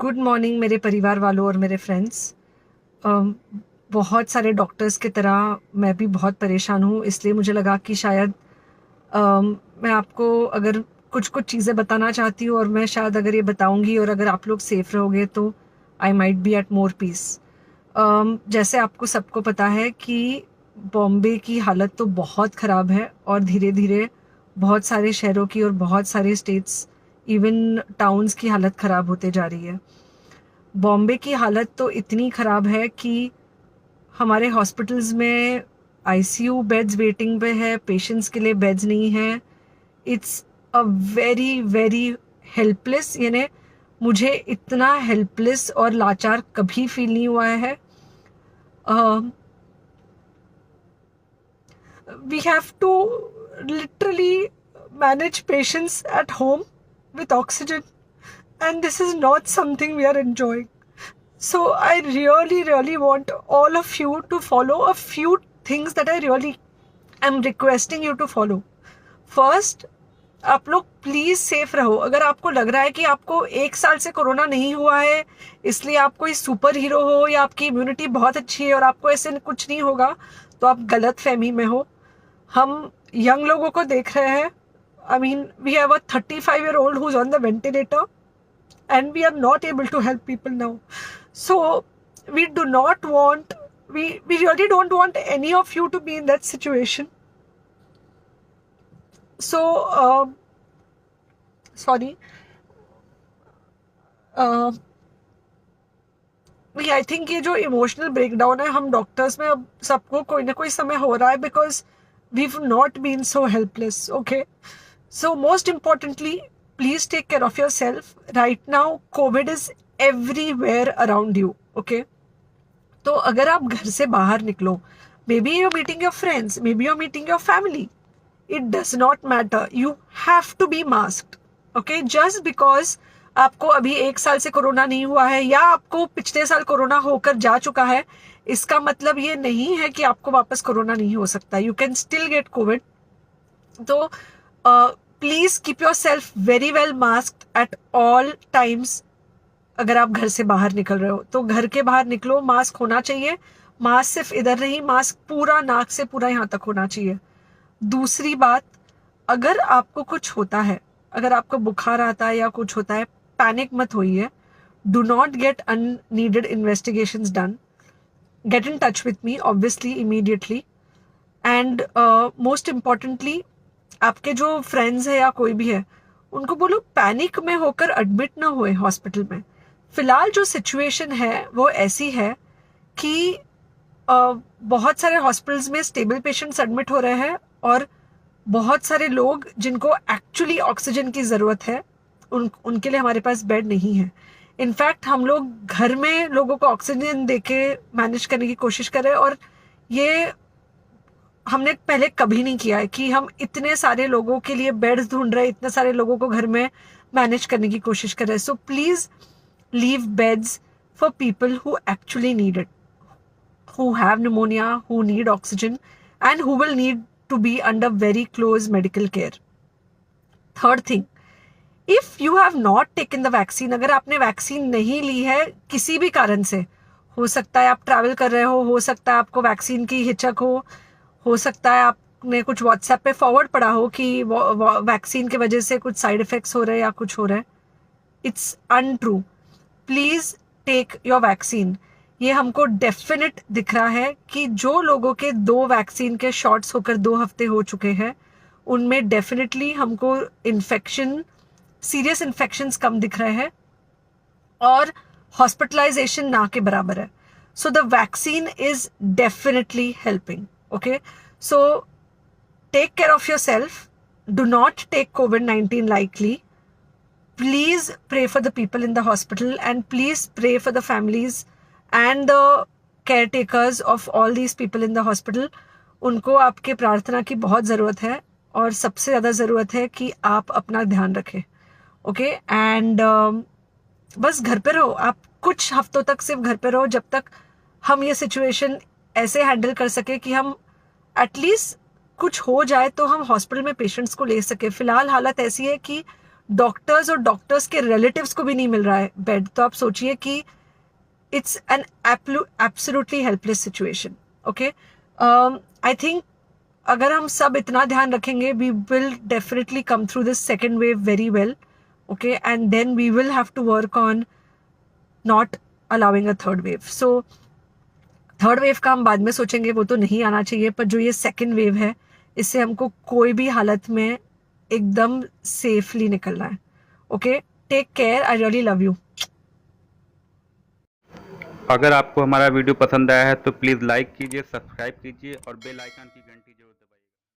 Good morning मेरे परिवार वालों और मेरे फ्रेंड्स। बहुत सारे डॉक्टर्स की तरह मैं भी बहुत परेशान हूँ, इसलिए मुझे लगा कि शायद मैं आपको अगर कुछ कुछ चीज़ें बताना चाहती हूँ और मैं शायद अगर ये बताऊँगी और अगर आप लोग सेफ रहोगे तो I might be at more peace. जैसे आपको सबको पता है कि बॉम्बे की हालत तो बहुत ख़राब है और धीरे धीरे बहुत सारे शहरों की और बहुत सारे स्टेट्स इवन टाउन्स की हालत ख़राब होते जा रही है। बॉम्बे की हालत तो इतनी ख़राब है कि हमारे हॉस्पिटल्स में आईसीयू बेड्स वेटिंग पे है, पेशेंट्स के लिए बेड्स नहीं है। It's a very very helpless, यानी मुझे इतना हेल्पलेस और लाचार कभी फील नहीं हुआ है। We have to literally manage patients at home with oxygen, and this is not something we are enjoying. So I really want all of you to follow a few things that I really am requesting you to follow. First, आप लोग please safe रहो। अगर आपको लग रहा है कि आपको 1 साल से कोरोना नहीं हुआ है इसलिए आप कोई सुपर हीरो हो या आपकी इम्यूनिटी बहुत अच्छी है और आपको ऐसे कुछ नहीं होगा, तो आप गलत फहमी में हो। हम यंग लोगों को देख रहे हैं। I mean we have a 35-year-old who's on the ventilator and we are not able to help people now. So we do not want, we really don't want any of you to be in that situation. So sorry, I think ये जो emotional breakdown है हम doctors में अब सबको कोई ना कोई समय हो रहा है, because we not been so helpless. Okay, so most importantly please take care of yourself right now. Covid is everywhere around you. Okay, तो अगर आप घर से बाहर निकलो, maybe you meeting your friends, maybe you meeting your family, it does not matter, you have to be masked. Okay, just because आपको अभी 1 साल से कोरोना नहीं हुआ है या आपको पिछले साल कोरोना होकर जा चुका है, इसका मतलब ये नहीं है कि आपको वापस कोरोना नहीं हो सकता। You can still get covid. तो please keep your self very well masked at all times. अगर आप घर से बाहर निकल रहे हो तो घर के बाहर निकलो, मास्क होना चाहिए। मास्क सिर्फ इधर नहीं, मास्क पूरा नाक से पूरा यहाँ तक होना चाहिए। दूसरी बात, अगर आपको कुछ होता है, अगर आपको बुखार आता है या कुछ होता है, पैनिक मत होइए। Do not get unneeded investigations done. Get in touch with me obviously immediately. And most importantly, आपके जो फ्रेंड्स है या कोई भी है उनको बोलो पैनिक में होकर एडमिट ना हुए हॉस्पिटल में। फिलहाल जो सिचुएशन है वो ऐसी है कि बहुत सारे हॉस्पिटल्स में स्टेबल पेशेंट्स एडमिट हो रहे हैं और बहुत सारे लोग जिनको एक्चुअली ऑक्सीजन की ज़रूरत है उनके लिए हमारे पास बेड नहीं है। इनफैक्ट हम लोग घर में लोगों को ऑक्सीजन देके मैनेज करने की कोशिश कर रहे हैं, और ये हमने पहले कभी नहीं किया है कि हम इतने सारे लोगों के लिए बेड्स ढूंढ रहे हैं, इतने सारे लोगों को घर में मैनेज करने की कोशिश कर रहे हैं। So please leave beds for people who actually need it, who have pneumonia, who need oxygen, and who will need to be under very close medical care. Third thing, if you have not taken the vaccine, अगर आपने vaccine नहीं ली है किसी भी कारण से, हो सकता है आप ट्रैवल कर रहे हो सकता है आपको वैक्सीन की हिचक हो सकता है आपने कुछ व्हाट्सएप पे फॉरवर्ड पढ़ा हो कि वैक्सीन की वजह से कुछ साइड इफेक्ट्स हो रहे हैं या कुछ हो रहा है। It's untrue. Please take your vaccine. ये हमको डेफिनेट दिख रहा है कि जो लोगों के 2 वैक्सीन के शॉट्स होकर 2 हफ्ते हो चुके हैं उनमें डेफिनेटली हमको इन्फेक्शन, सीरियस इन्फेक्शंस कम दिख रहे हैं और हॉस्पिटलाइजेशन ना के बराबर है। So the vaccine is definitely helping. Okay, so take care of yourself. Do not take COVID-19 lightly. Please pray for the people in the hospital and please pray for the families and the caretakers of all these people in the hospital. उनको आपके प्रार्थना की बहुत ज़रूरत है और सबसे ज़्यादा ज़रूरत है कि आप अपना ध्यान रखें। ओके, एंड बस घर पे रहो। आप कुछ हफ्तों तक सिर्फ घर पे रहो जब तक हम ये सिचुएशन ऐसे हैंडल कर सके कि हम एटलीस्ट कुछ हो जाए तो हम हॉस्पिटल में पेशेंट्स को ले सके। फिलहाल हालत ऐसी है कि डॉक्टर्स और डॉक्टर्स के रिलेटिव्स को भी नहीं मिल रहा है बेड, तो आप सोचिए कि it's an absolutely helpless situation. Okay, I think अगर हम सब इतना ध्यान रखेंगे, we will definitely come through this second wave very well. Okay, and then we will have to work on not allowing a third wave. So third wave का हम बाद में सोचेंगे, वो तो नहीं आना चाहिए, पर जो ये सेकेंड वेव है इससे हमको कोई भी हालत में एकदम सेफली निकलना है. Okay, take care, I really love you. अगर आपको हमारा वीडियो पसंद आया है तो प्लीज़ लाइक कीजिए, सब्सक्राइब कीजिए और बेल आइकन की घंटी जरूर दबाइए.